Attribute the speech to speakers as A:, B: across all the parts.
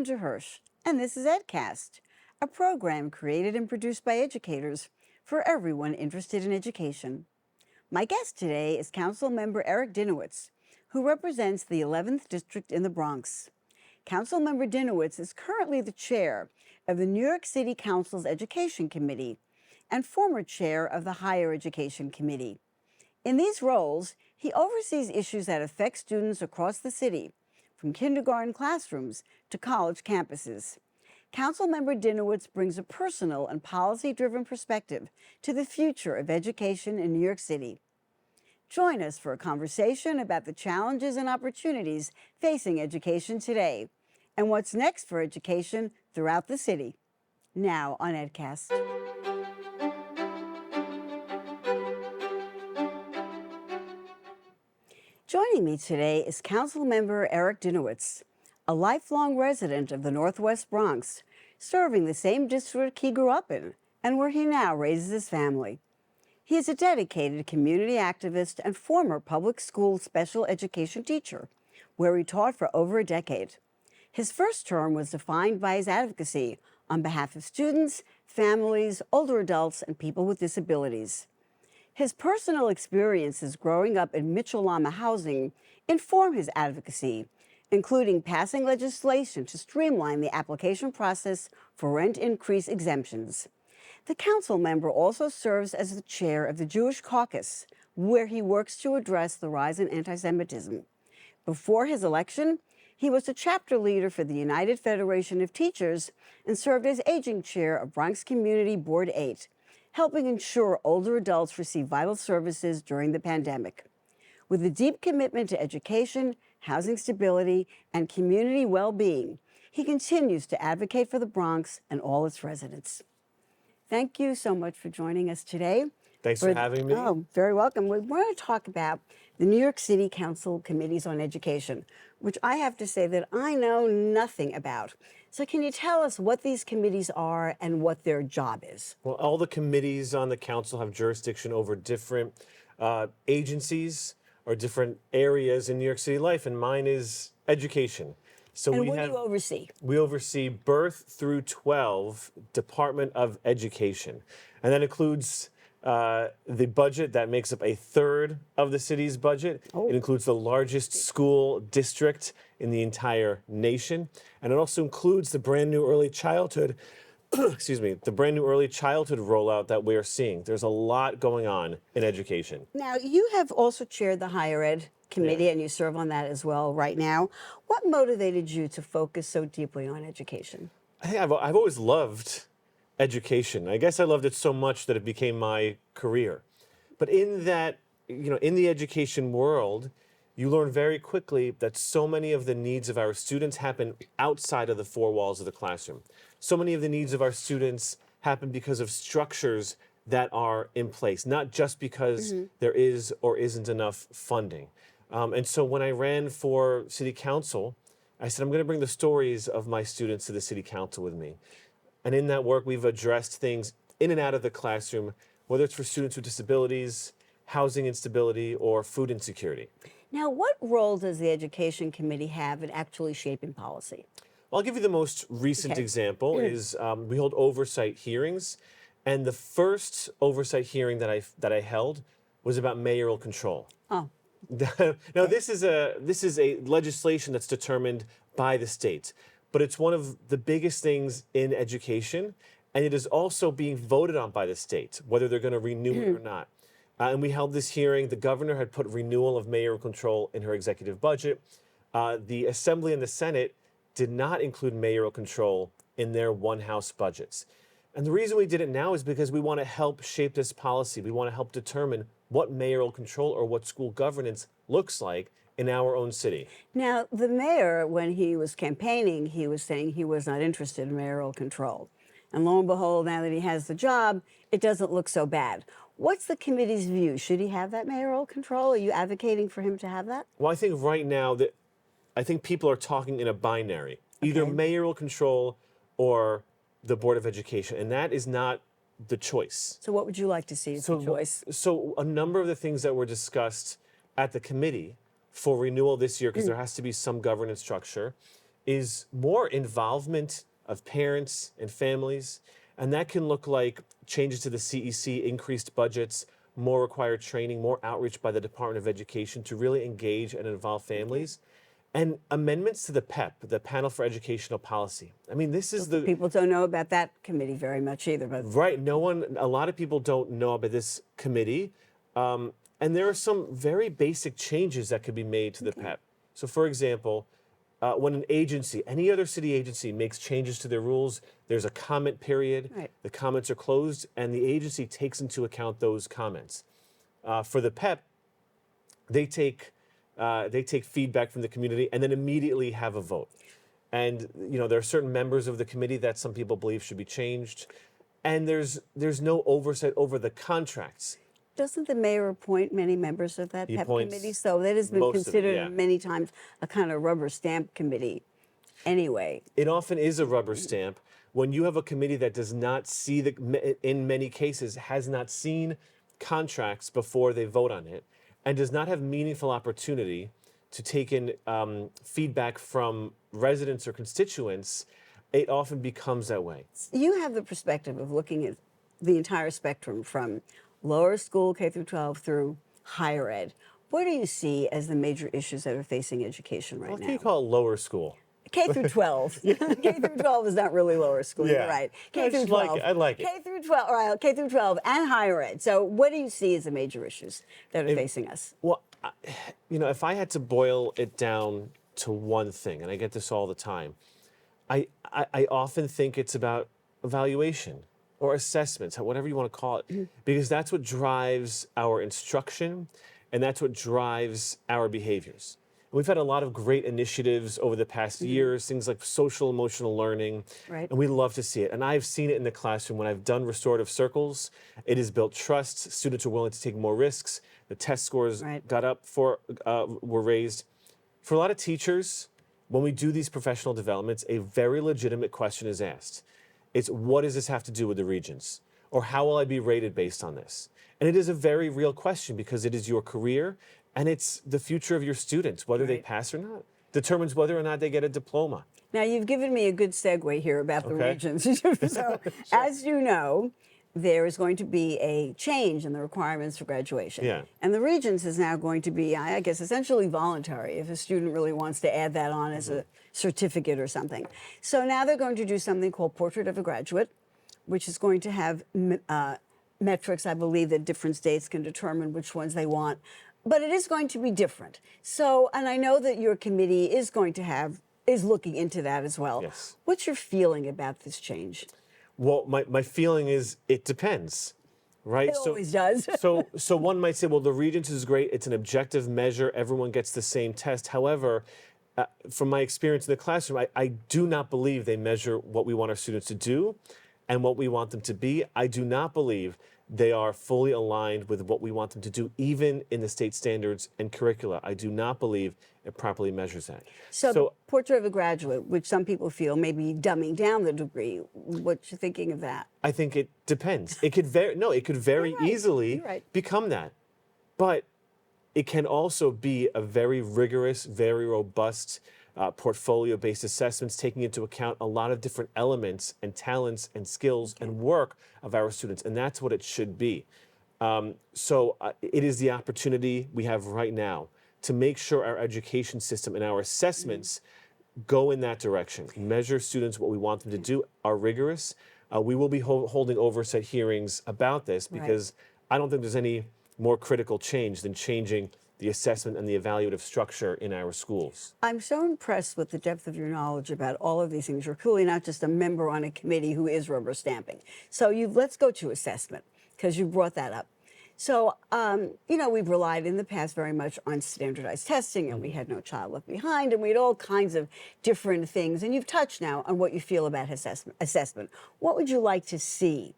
A: Linda Hirsch, and this is EdCast, a program created and produced by educators for everyone interested in education. My guest today is Councilmember Eric Dinowitz, who represents the 11th District in the Bronx. Councilmember Dinowitz is currently the chair of the New York City Council's Education Committee and former chair of the Higher Education Committee. In these roles, he oversees issues that affect students across the city, from kindergarten classrooms to college campuses. Councilmember Dinowitz brings a personal and policy-driven perspective to the future of education in New York City. Join us for a conversation about the challenges and opportunities facing education today and what's next for education throughout the city. Now on EdCast. Joining me today is Councilmember Eric Dinowitz, a lifelong resident of the Northwest Bronx, serving the same district he grew up in and where he now raises his family. He is a dedicated community activist and former public school special education teacher, where he taught for over a decade. His first term was defined by his advocacy on behalf of students, families, older adults, and people with disabilities. His personal experiences growing up in Mitchell-Lama housing inform his advocacy, including passing legislation to streamline the application process for rent increase exemptions. The council member also serves as the chair of the Jewish Caucus, where he works to address the rise in anti-Semitism. Before his election, he was the chapter leader for the United Federation of Teachers and served as aging chair of Bronx Community Board 8, helping ensure older adults receive vital services during the pandemic. With a deep commitment to education, housing stability, and community well-being, he continues to advocate for the Bronx and all its residents. Thank you so much for joining us today.
B: Thanks for having me.
A: Oh, very welcome. We want to talk about the New York City Council Committees on Education, which I have to say that I know nothing about. So can you tell us what these committees are and what their job is?
B: Well, all the committees on the council have jurisdiction over different agencies or different areas in New York City life, and mine is education. So
A: And what do you oversee?
B: We oversee birth through 12 Department of Education, and that includes the budget that makes up a third of the city's budget.
A: Oh.
B: It includes the largest school district in the entire nation, and it also includes the brand new early childhood, the brand new early childhood rollout that we are seeing. There's a lot going on in education.
A: Now, you have also chaired the Higher Ed Committee,
B: Yeah.
A: and you serve on that as well right now. What motivated you to focus so deeply on education?
B: I think I've always loved education. I guess I loved it so much that it became my career. But in that, in the education world, you learn very quickly that so many of the needs of our students happen outside of the four walls of the classroom. So many of the needs of our students happen because of structures that are in place, not just because there is or isn't enough funding. And so when I ran for city council, I said, I'm going to bring the stories of my students to the city council with me. And in that work, we've addressed things in and out of the classroom, whether it's for students with disabilities, housing instability, or food insecurity.
A: Now, what role does the Education Committee have in actually shaping policy?
B: Well, I'll give you the most recent example is we hold oversight hearings. And the first oversight hearing that I held was about mayoral control.
A: Oh.
B: Now, this is a legislation that's determined by the state, but it's one of the biggest things in education, and it is also being voted on by the state, whether they're going to renew it or not. And we held this hearing. The governor had put renewal of mayoral control in her executive budget. The Assembly and the Senate did not include mayoral control in their one-house budgets. And the reason we did it now is because we want to help shape this policy. We want to help determine what mayoral control or what school governance looks like in our own city.
A: Now, the mayor, when he was campaigning, he was saying he was not interested in mayoral control. And lo and behold, now that he has the job, it doesn't look so bad. What's the committee's view? Should he have that mayoral control? Are you advocating for him to have that?
B: Well, I think right now that I think people are talking in a binary, either mayoral control or the Board of Education, and that is not the choice.
A: So what would you like to see as the choice?
B: So a number of the things that were discussed at the committee for renewal this year, because there has to be some governance structure, is more involvement of parents and families. And that can look like changes to the CEC, increased budgets, more required training, more outreach by the Department of Education to really engage and involve families. And amendments to the PEP, the Panel for Educational Policy. I mean, this is the...
A: People don't know about that committee very much either. But
B: Right. A lot of people don't know about this committee. And there are some very basic changes that could be made to the PEP. So, for example, when an agency, any other city agency, makes changes to their rules, there's a comment period.
A: Right.
B: The comments are closed, and the agency takes into account those comments. For the PEP, they take feedback from the community and then immediately have a vote. And there are certain members of the committee that some people believe should be changed, and there's no oversight over the contracts.
A: doesn't the mayor appoint many members of that
B: He
A: PEP
B: appoints
A: committee? So that has been
B: most of it,
A: considered
B: yeah.
A: many times a kind of rubber stamp committee anyway.
B: It often is a rubber stamp when you have a committee that does not see in many cases, has not seen contracts before they vote on it, and does not have meaningful opportunity to take in feedback from residents or constituents. It often becomes that way.
A: You have the perspective of looking at the entire spectrum from lower school, K through 12, through higher ed. What do you see as the major issues that are facing education right
B: What
A: now?
B: can you call it lower school?
A: K through 12. K through 12 is not really lower school.
B: Yeah.
A: You're right.
B: I
A: K through
B: just
A: 12.
B: like it. I like it.
A: K through 12. All right. K through 12 and higher ed. So, what do you see as the major issues that are facing us?
B: Well, if I had to boil it down to one thing, and I get this all the time, I often think it's about evaluation or assessments, whatever you want to call it, because that's what drives our instruction and that's what drives our behaviors. And we've had a lot of great initiatives over the past years, things like social emotional learning,
A: Right.
B: and we love to see it. And I've seen it in the classroom when I've done restorative circles. It has built trust. Students are willing to take more risks. The test scores
A: Right.
B: were raised. For a lot of teachers, when we do these professional developments, a very legitimate question is asked. It's, what does this have to do with the Regents? Or how will I be rated based on this? And it is a very real question because it is your career and it's the future of your students, whether they
A: Right.
B: pass or not. Determines whether or not they get a diploma.
A: Now, you've given me a good segue here about the
B: Okay.
A: regions. So, as you know, there is going to be a change in the requirements for graduation.
B: Yeah.
A: And the Regents is now going to be, I guess, essentially voluntary if a student really wants to add that on as a certificate or something. So now they're going to do something called Portrait of a Graduate, which is going to have metrics, I believe, that different states can determine which ones they want. But it is going to be different. So, and I know that your committee is looking into that as well.
B: Yes.
A: What's your feeling about this change?
B: Well, my feeling is it depends, right?
A: It always does.
B: so one might say, well, the Regents is great. It's an objective measure. Everyone gets the same test. However, from my experience in the classroom, I do not believe they measure what we want our students to do and what we want them to be. I do not believe they are fully aligned with what we want them to do, even in the state standards and curricula. I do not believe it properly measures that.
A: So Portrait of a Graduate, which some people feel may be dumbing down the degree. What you thinking of that?
B: I think it depends. It could very
A: right.
B: easily
A: You're right.
B: become that. But it can also be a very rigorous, very robust portfolio-based assessments, taking into account a lot of different elements and talents and skills and work of our students. And that's what it should be. So it is the opportunity we have right now to make sure our education system and our assessments go in that direction. Measure students what we want them to do, are rigorous. We will be holding oversight hearings about this because I don't think there's any more critical change than changing the assessment and the evaluative structure in our schools.
A: I'm so impressed with the depth of your knowledge about all of these things. You're clearly not just a member on a committee who is rubber stamping. So let's go to assessment, because you brought that up. So, we've relied in the past very much on standardized testing, and we had No Child Left Behind, and we had all kinds of different things. And you've touched now on what you feel about assessment. What would you like to see?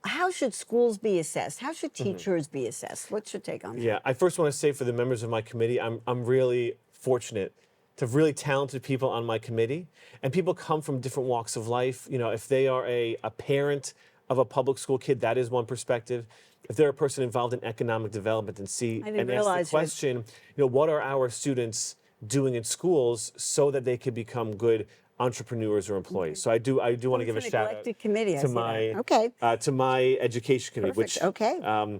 A: How should schools be assessed? How should teachers be assessed? What's your take on that?
B: Yeah, I first want to say for the members of my committee, I'm really fortunate to have really talented people on my committee. And people come from different walks of life. If they are a parent of a public school kid, that is one perspective. If they're a person involved in economic development and ask the question, what are our students doing in schools so that they could become good entrepreneurs or employees. So I do want to give a
A: It's an
B: shout out
A: neglected committee, I
B: to
A: see
B: my
A: that. Okay.
B: to my education committee,
A: Perfect.
B: which
A: Okay.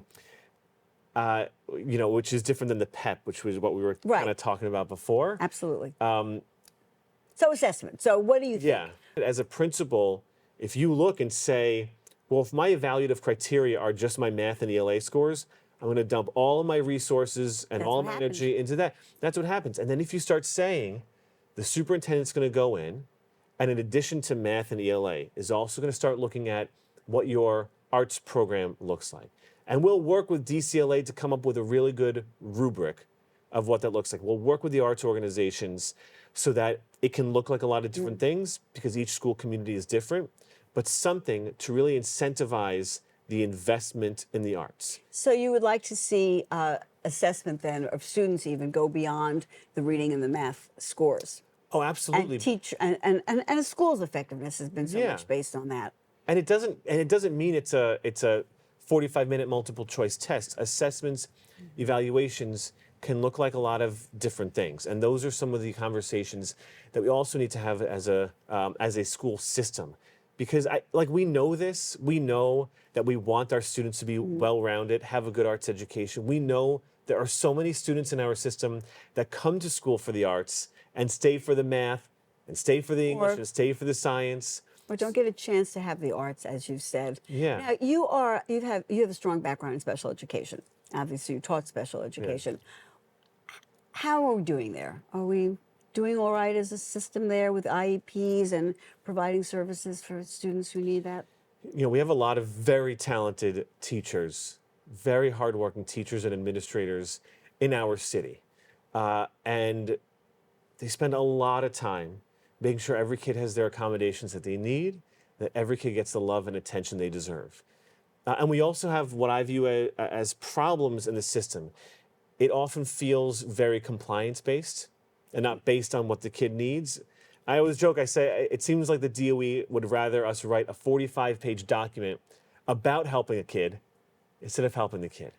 B: which is different than the PEP, which was what we were
A: Right.
B: kind of talking about before.
A: Absolutely. So assessment. So what do you think?
B: Yeah. As a principal, if you look and say, well, if my evaluative criteria are just my math and ELA scores, I'm going to dump all of my resources and
A: That's
B: all
A: what
B: of my
A: happens.
B: energy into that. That's what happens. And then if you start saying the superintendent's going to go in, and in addition to math and ELA, is also going to start looking at what your arts program looks like. And we'll work with DCLA to come up with a really good rubric of what that looks like. We'll work with the arts organizations so that it can look like a lot of different things, because each school community is different, but something to really incentivize the investment in the arts.
A: So you would like to see assessment then of students even go beyond the reading and the math scores.
B: Oh, absolutely.
A: And teach and a school's effectiveness has been so
B: Yeah.
A: much based on that.
B: And it doesn't mean it's a 45-minute multiple choice test. Assessments, evaluations can look like a lot of different things, and those are some of the conversations that we also need to have as a school system, because we know this. We know that we want our students to be well-rounded, have a good arts education. We know there are so many students in our system that come to school for the arts and stay for the math, and stay for the English, and stay for the science.
A: Or don't get a chance to have the arts, as you've said.
B: Yeah.
A: Now you have a strong background in special education. Obviously, you taught special education. How are we doing there? Are we doing all right as a system there with IEPs and providing services for students who need that?
B: We have a lot of very talented teachers, very hardworking teachers and administrators in our city. And they spend a lot of time making sure every kid has their accommodations that they need, that every kid gets the love and attention they deserve. And we also have what I view as problems in the system. It often feels very compliance-based and not based on what the kid needs. I always joke, I say, it seems like the DOE would rather us write a 45-page document about helping a kid instead of helping the kid.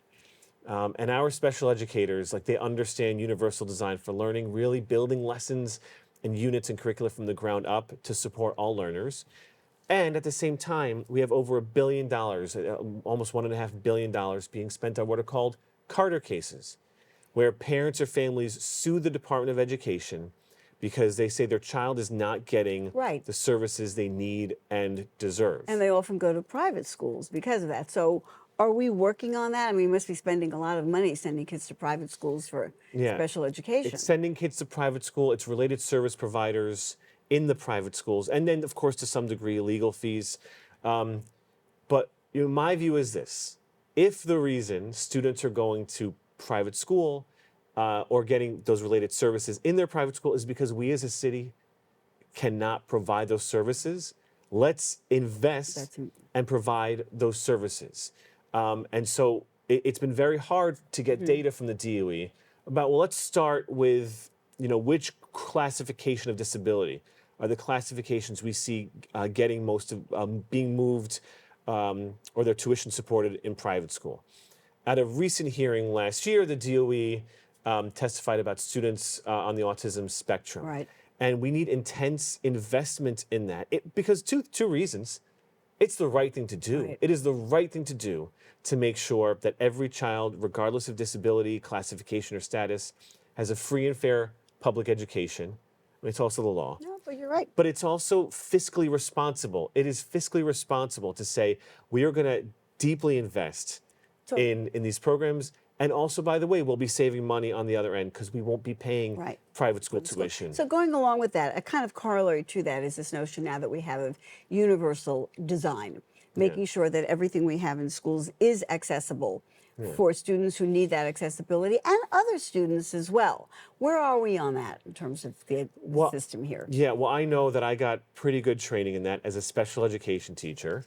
B: And our special educators, they understand universal design for learning, really building lessons and units and curricula from the ground up to support all learners. And at the same time, we have over $1 billion, almost $1.5 billion being spent on what are called Carter cases, where parents or families sue the Department of Education because they say their child is not getting the services they need and deserve.
A: And they often go to private schools because of that. So are we working on that? I mean, we must be spending a lot of money sending kids to private schools for special education.
B: It's sending kids to private school. It's related service providers in the private schools. And then, of course, to some degree, legal fees. But my view is this. If the reason students are going to private school or getting those related services in their private school is because we as a city cannot provide those services, let's invest and provide those services. And so it's been very hard to get data from the DOE about, well, let's start with, which classification of disability are the classifications we see getting most of being moved or their tuition supported in private school. At a recent hearing last year, the DOE testified about students on the autism spectrum.
A: Right.
B: And we need intense investment in that because two reasons. It's the right thing to do.
A: Right.
B: It is the right thing to do to make sure that every child, regardless of disability, classification, or status, has a free and fair public education. It's also the law.
A: No, but you're right.
B: But it's also fiscally responsible. It is fiscally responsible to say we are going to deeply invest in these programs. And also, by the way, we'll be saving money on the other end because we won't be paying private school tuition.
A: So going along with that, a kind of corollary to that is this notion now that we have of universal design, making sure that everything we have in schools is accessible for students who need that accessibility and other students as well. Where are we on that in terms of the system here?
B: Yeah, well, I know that I got pretty good training in that as a special education teacher.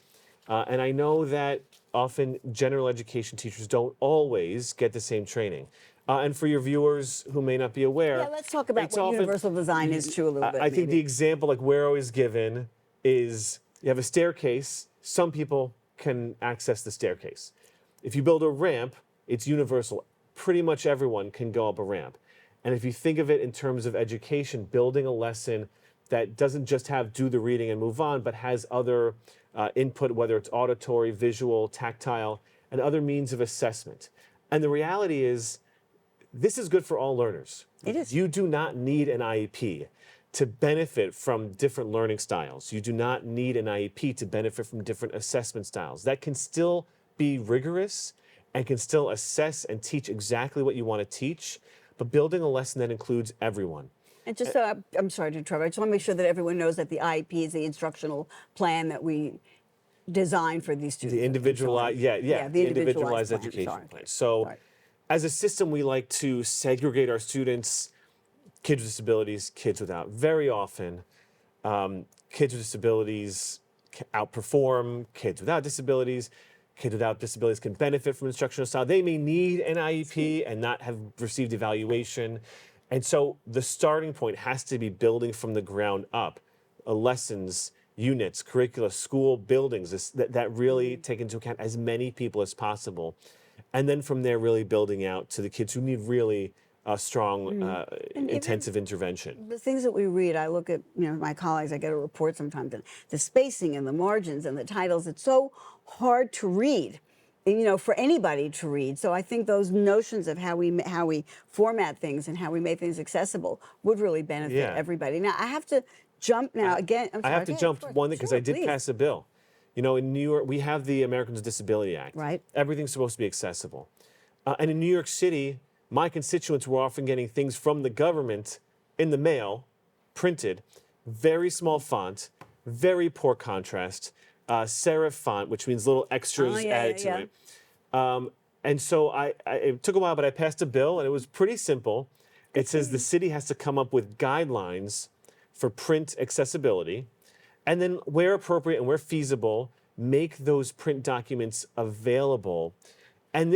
B: And I know that often general education teachers don't always get the same training. And for your viewers who may not be aware,
A: let's talk about what universal design is too a little bit.
B: I think the example we're always given is you have a staircase. Some people can access the staircase. If you build a ramp, it's universal. Pretty much everyone can go up a ramp. And if you think of it in terms of education, building a lesson that doesn't just have do the reading and move on, but has other input, whether it's auditory, visual, tactile, and other means of assessment. And the reality is, this is good for all learners.
A: It is.
B: You do not need an IEP to benefit from different learning styles. You do not need an IEP to benefit from different assessment styles. That can still be rigorous and can still assess and teach exactly what you want to teach, but building a lesson that includes everyone.
A: And just so I'm sorry to interrupt, I just want to make sure that everyone knows that the IEP is the instructional plan that we design for these students.
B: The individualized, the individualized
A: plan.
B: education
A: Sorry.
B: plan. So,
A: Sorry.
B: as a system, we like to segregate our students, kids with disabilities, kids without. Very often, kids with disabilities outperform kids without disabilities. Kids without disabilities can benefit from instructional style. They may need an IEP and not have received evaluation. And so the starting point has to be building from the ground up, lessons, units, curricula, school buildings that really take into account as many people as possible. And then from there, really building out to the kids who need really strong, intensive intervention.
A: The things that we read, I look at, my colleagues, I get a report sometimes, and the spacing and the margins and the titles, it's so hard to read, for anybody to read. So I think those notions of how we format things and how we make things accessible would really benefit everybody. Now, I have to jump now again. I'm sorry,
B: I have to jump one thing because I did
A: please.
B: pass a bill. In New York, we have the Americans with Disability Act.
A: Right.
B: Everything's supposed to be accessible. And in New York City, my constituents were often getting things from the government in the mail, printed, very small font, very poor contrast, serif font, which means little extras added to it. And so it took a while, but I passed a bill, and it was pretty simple. It says the city has to come up with guidelines for print accessibility, and then where appropriate and where feasible, make those print documents available. And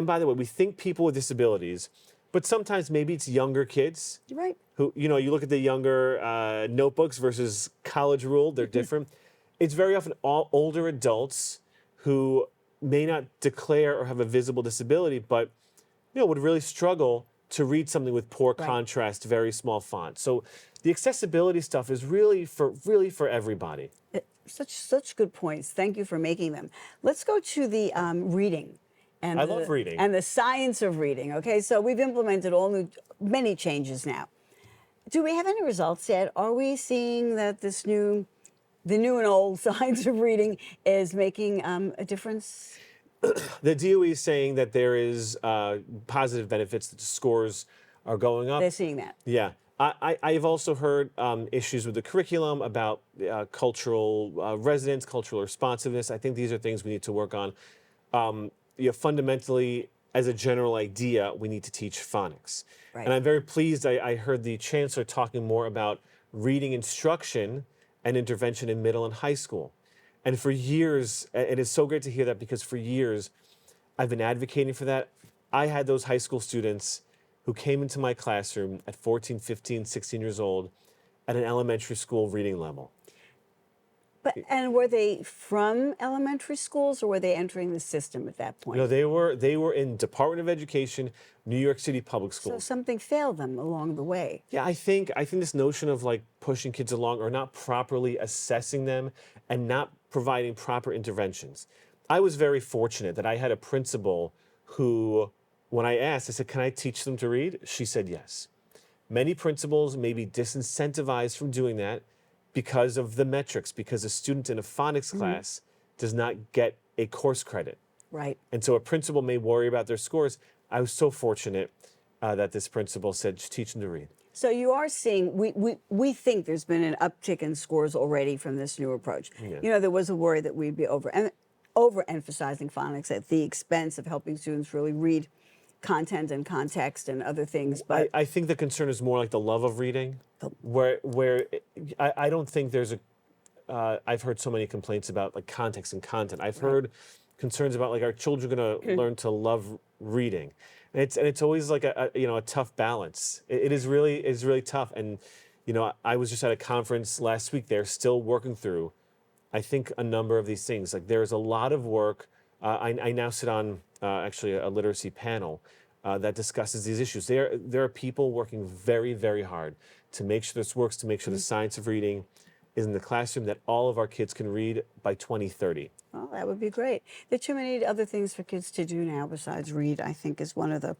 B: by the way, we think people with disabilities, but sometimes maybe it's younger kids.
A: Right.
B: Who, you look at the younger notebooks versus college ruled, they're different. It's very often all older adults who may not declare or have a visible disability, but, would really struggle to read something with poor contrast, very small font. So the accessibility stuff is really for everybody.
A: Such good points. Thank you for making them. Let's go to the reading. And
B: I love reading.
A: And the science of reading. Okay, so we've implemented many changes now. Do we have any results yet? Are we seeing that the new and old science of reading is making a difference?
B: The DOE is saying that there is positive benefits, that the scores are going up.
A: They're seeing that.
B: Yeah. I've also heard issues with the curriculum about cultural resonance, cultural responsiveness. I think these are things we need to work on. Fundamentally, as a general idea, we need to teach phonics.
A: Right.
B: And I'm very pleased I heard the chancellor talking more about reading instruction and intervention in middle and high school. And for years, it is so great to hear that, because for years, I've been advocating for that. I had those high school students who came into my classroom at 14, 15, 16 years old at an elementary school reading level.
A: And were they from elementary schools, or were they entering the system at that point?
B: No, they were in Department of Education, New York City public schools.
A: So something failed them along the way.
B: Yeah, I think this notion of pushing kids along, or not properly assessing them and not providing proper interventions. I was very fortunate that I had a principal who, when I asked, I said, "Can I teach them to read?" She said yes. Many principals may be disincentivized from doing that because of the metrics, because a student in a phonics class does not get a course credit.
A: Right.
B: And so a principal may worry about their scores. I was so fortunate that this principal said, "Just teach them to read."
A: So you are seeing, we think there's been an uptick in scores already from this new approach.
B: Yeah.
A: There was a worry that we'd be overemphasizing phonics at the expense of helping students really read content and context and other things. But
B: I think the concern is more like the love of reading, where I don't think there's I've heard so many complaints about context and content. I've heard concerns about our children are going to learn to love reading, and it's always a tough balance. It is really tough. And I was just at a conference last week. They're still working through, I think, a number of these things. There's a lot of work. I now sit on actually a literacy panel that discusses these issues. There are people working very, very hard to make sure this works, to make sure the science of reading is in the classroom, that all of our kids can read by 2030.
A: Oh, that would be great. There are too many other things for kids to do now besides read, I think, is one of the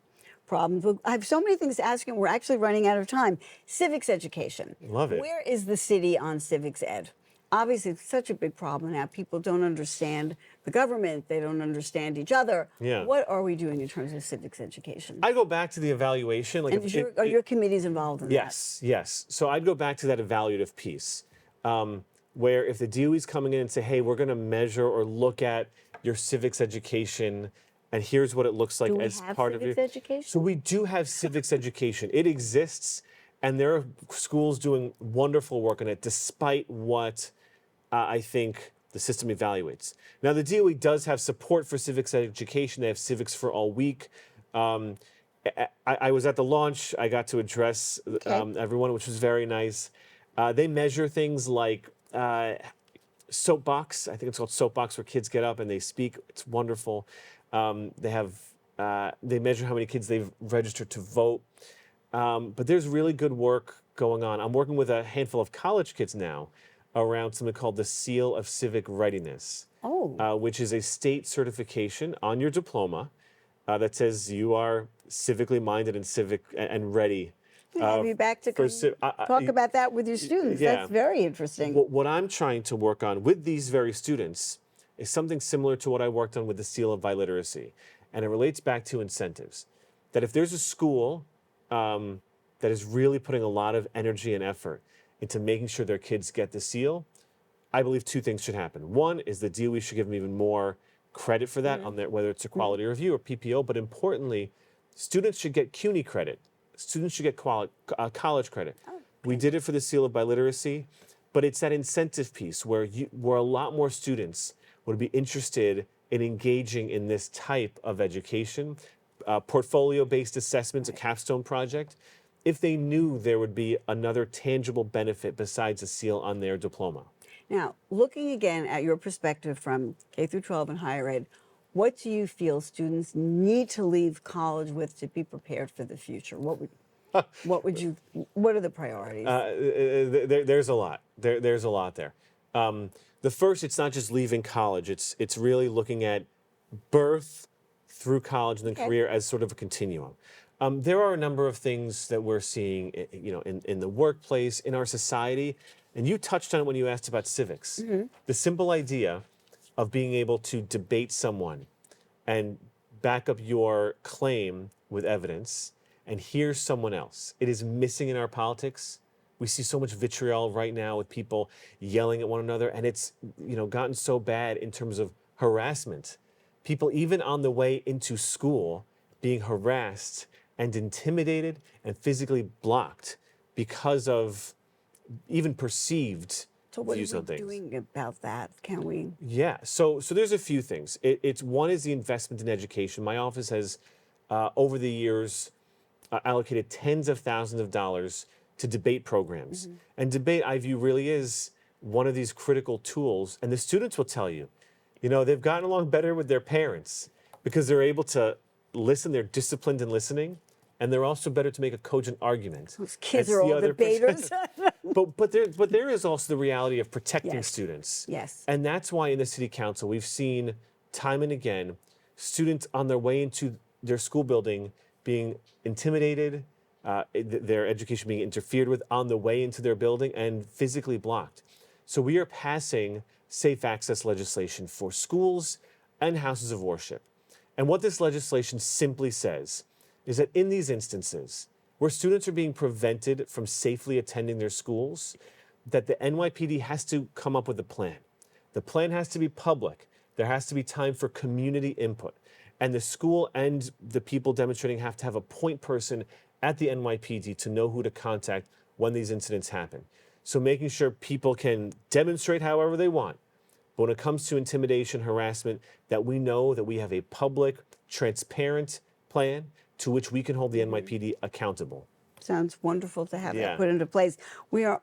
A: problems. But I have so many things to ask you, and we're actually running out of time. Civics education.
B: Love it.
A: Where is the city on civics ed? Obviously, it's such a big problem now. People don't understand the government. They don't understand each other.
B: Yeah.
A: What are we doing in terms of civics education?
B: I go back to the evaluation. Like,
A: And are your committees involved in that?
B: Yes. So I'd go back to that evaluative piece, where if the DOE's coming in and say, hey, we're going to measure or look at your civics education, and here's what it looks like as part of your
A: civics education?
B: So we do have civics education. It exists, and there are schools doing wonderful work on it, despite what I think the system evaluates. Now, the DOE does have support for civics education. They have Civics for All Week. I was at the launch. I got to address everyone, which was very nice. They measure things like Soapbox. I think it's called Soapbox, where kids get up and they speak. It's wonderful. They measure how many kids they've registered to vote. But there's really good work going on. I'm working with a handful of college kids now around something called the Seal of Civic Readiness, which is a state certification on your diploma that says you are civically minded and civic and ready.
A: Have you back to talk about that with your students?
B: Yeah.
A: That's very interesting.
B: What I'm trying to work on with these very students is something similar to what I worked on with the Seal of Biliteracy. And it relates back to incentives. That if there's a school that is really putting a lot of energy and effort into making sure their kids get the seal, I believe two things should happen. One is the DOE should give them even more credit for that, on their, whether it's a quality review or PPO, but importantly, students should get CUNY credit. Students should get college credit. We did it for the Seal of Biliteracy, but it's that incentive piece where a lot more students would be interested in engaging in this type of education, portfolio-based assessments, a capstone project, if they knew there would be another tangible benefit besides a seal on their diploma.
A: Now, looking again at your perspective from K through 12 and higher ed, what do you feel students need to leave college with to be prepared for the future? What are the priorities?
B: There's a lot. There's a lot there. The first, it's not just leaving college. It's really looking at birth through college and then career as sort of a continuum. There are a number of things that we're seeing, in the workplace, in our society, and you touched on it when you asked about civics. The simple idea of being able to debate someone and back up your claim with evidence and hear someone else. It is missing in our politics. We see so much vitriol right now with people yelling at one another, and it's gotten so bad in terms of harassment. People even on the way into school being harassed and intimidated and physically blocked because of even perceived views on things.
A: So what are we doing about that? Can we?
B: Yeah, so there's a few things. It's one is the investment in education. My office has, over the years, allocated tens of thousands of dollars to debate programs. And debate, I view, really is one of these critical tools. And the students will tell you, they've gotten along better with their parents because they're able to listen, they're disciplined in listening, and they're also better to make a cogent argument.
A: Those kids are all debaters.
B: But there is also the reality of protecting students.
A: Yes.
B: And that's why in the city council, we've seen time and again, students on their way into their school building being intimidated, their education being interfered with on the way into their building and physically blocked. So we are passing safe access legislation for schools and houses of worship. And what this legislation simply says is that in these instances where students are being prevented from safely attending their schools, that the NYPD has to come up with a plan. The plan has to be public. There has to be time for community input. And the school and the people demonstrating have to have a point person at the NYPD to know who to contact when these incidents happen. So making sure people can demonstrate however they want. But when it comes to intimidation, harassment, that we know that we have a public, transparent plan to which we can hold the NYPD accountable.
A: Sounds wonderful to have that put into place. We are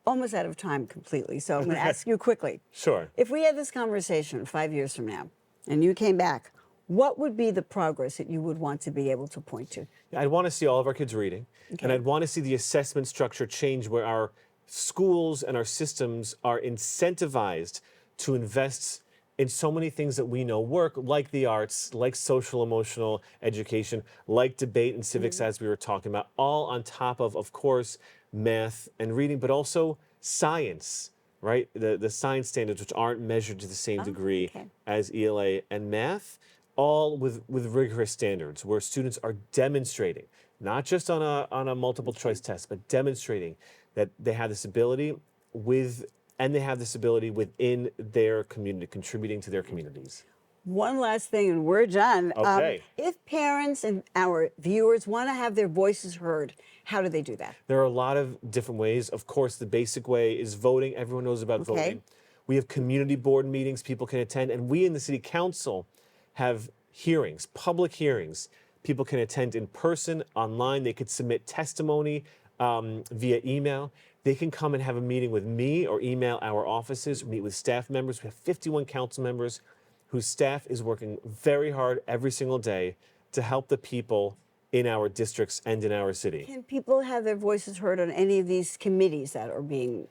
A: almost out of time completely, so I'm going to ask you quickly.
B: Sure.
A: If we had this conversation 5 years from now, and you came back, what would be the progress that you would want to be able to point to?
B: I'd want to see all of our kids reading, and I'd want to see the assessment structure change where our schools and our systems are incentivized to invest in so many things that we know work, like the arts, like social emotional education, like debate and civics, as we were talking about, all on top of course, math and reading, but also science, right? The science standards, which aren't measured to the same degree as ELA and math, all with rigorous standards where students are demonstrating, not just on a multiple choice test, but demonstrating that they have this ability within their community, contributing to their communities.
A: One last thing, and we're done.
B: Okay.
A: If parents and our viewers want to have their voices heard, how do they do that?
B: There are a lot of different ways. Of course, the basic way is voting. Everyone knows about voting. We have community board meetings people can attend, and we in the city council have hearings, public hearings. People can attend in person, online. They could submit testimony via email. They can come and have a meeting with me or email our offices, meet with staff members. We have 51 council members whose staff is working very hard every single day to help the people in our districts and in our city.
A: Can people have their voices heard on any of these committees that are being?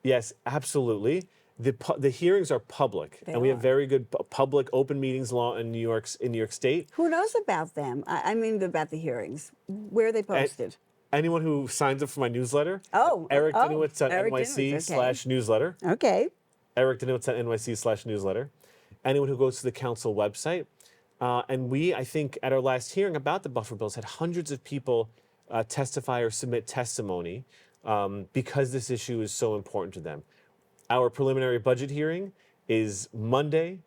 B: Yes, absolutely. The hearings are public, and we have very good public open meetings law in New York State.
A: Who knows about them? I mean about the hearings. Where are they posted?
B: Anyone who signs up for my newsletter,
A: Eric
B: Dinowitz at
A: Eric
B: NYC/newsletter.
A: Okay.
B: Eric Dinowitz at NYC/newsletter. Anyone who goes to the council website. And we, I think, at our last hearing about the buffer bills, had hundreds of people testify or submit testimony because this issue is so important to them. Our preliminary budget hearing is Monday,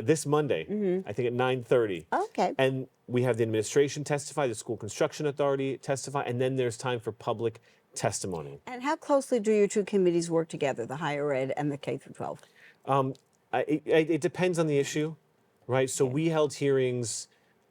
B: this Monday, I think at 9:30.
A: Okay.
B: And we have the administration testify, the school construction authority testify, and then there's time for public testimony.
A: And how closely do your two committees work together, the higher ed and the K through 12?
B: It depends on the issue, right? So we held hearings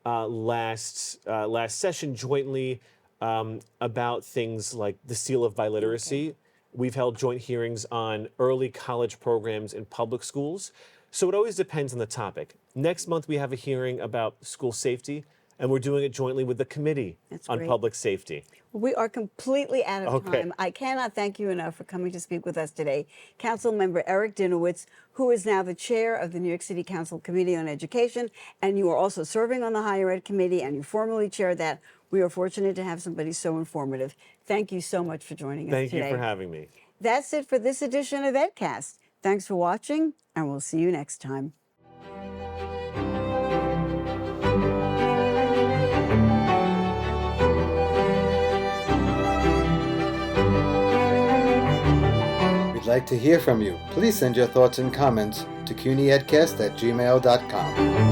B: last session jointly about things like the seal of biliteracy. We've held joint hearings on early college programs in public schools. So it always depends on the topic. Next month, we have a hearing about school safety, and we're doing it jointly with the Committee on Public Safety.
A: We are completely out of time. I cannot thank you enough for coming to speak with us today. Council Member Eric Dinowitz, who is now the chair of the New York City Council Committee on Education, and you are also serving on the Higher Ed Committee, and you formerly chaired that. We are fortunate to have somebody so informative. Thank you so much for joining us today.
B: Thank you for having me.
A: That's it for this edition of EdCast. Thanks for watching, and we'll see you next time.
C: We'd like to hear from you. Please send your thoughts and comments to cunyedcast@gmail.com.